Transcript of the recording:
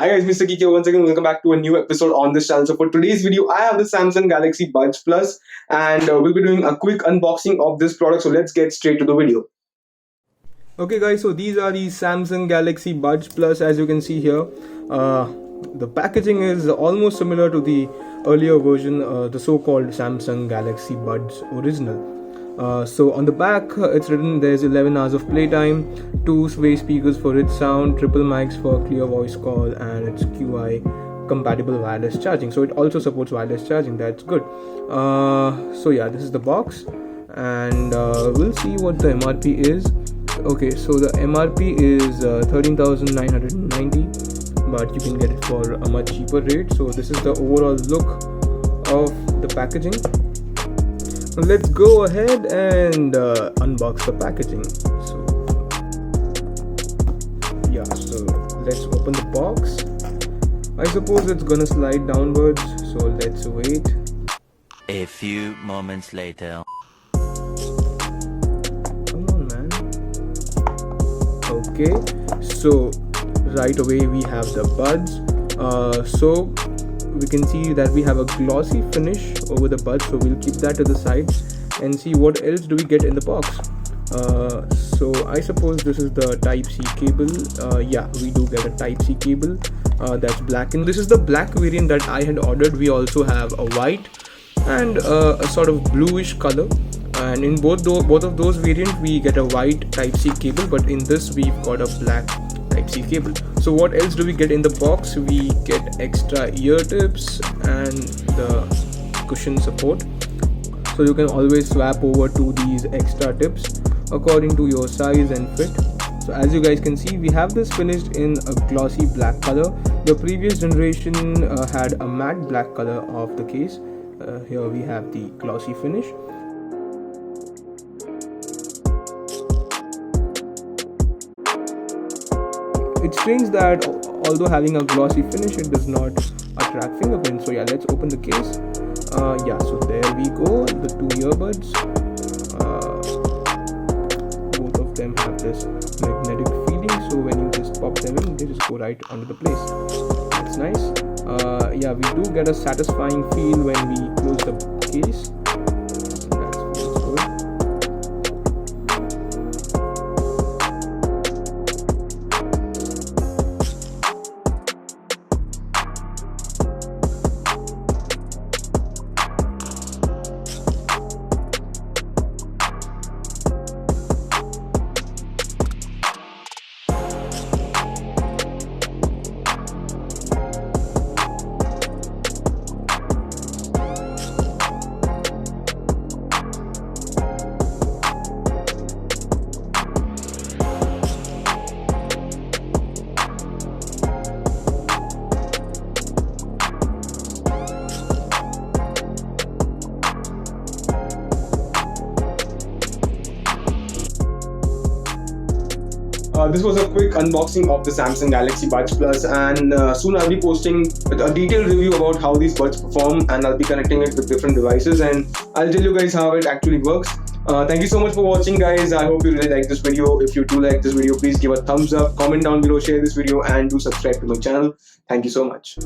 Hi guys, Mr. Kiki once again. Welcome back to a new episode on this channel. So for today's video, I have the Samsung Galaxy Buds Plus, and we'll be doing a quick unboxing of this product. So let's get straight to the video. Okay guys, so these are the Samsung Galaxy Buds Plus. As you can see here, the packaging is almost similar to the earlier version, the so-called Samsung Galaxy Buds Original. So on the back it's written there's 11 hours of playtime, 2-way speakers for rich sound, triple mics for clear voice call, and it's QI compatible wireless charging. So it also supports wireless charging. That's good. So yeah, this is the box, and we'll see what the MRP is. Okay, so the MRP is 13,990, but you can get it for a much cheaper rate. So this is the overall look of the packaging. Let's go ahead and unbox the packaging. So yeah, so let's open the box. I suppose it's gonna slide downwards, so let's wait. A few moments later. Come on, man. Okay, so right away we have the buds. So we can see that we have a glossy finish over the buds, so we'll keep that to the side and see what else do we get in the box. So I suppose this is the Type-C cable. Yeah, we do get a Type-C cable that's black, and this is the black variant that I had ordered. We also have a white and a sort of bluish color, and in both of those variants we get a white Type-C cable, but in this we've got a black Type-C cable. So what else do we get in the box? We get extra ear tips and the cushion support, so you can always swap over to these extra tips according to your size and fit. So as you guys can see, we have this finished in a glossy black color. The previous generation had a matte black color of the case. Here we have the glossy finish. It's strange that although having a glossy finish, it does not attract fingerprints. So yeah, let's open the case. Yeah, so there we go, the two earbuds. Both of them have this magnetic feeling, so when you just pop them in, they just go right onto the place. That's nice. Yeah, we do get a satisfying feel when we close the case. That feels good. This was a quick unboxing of the Samsung Galaxy Buds Plus, and soon I'll be posting a detailed review about how these buds perform, and I'll be connecting it with different devices, and I'll tell you guys how it actually works. Thank you so much for watching, guys. I hope you really like this video. If you do like this video, please give a thumbs up, comment down below, share this video, and do subscribe to my channel. Thank you so much.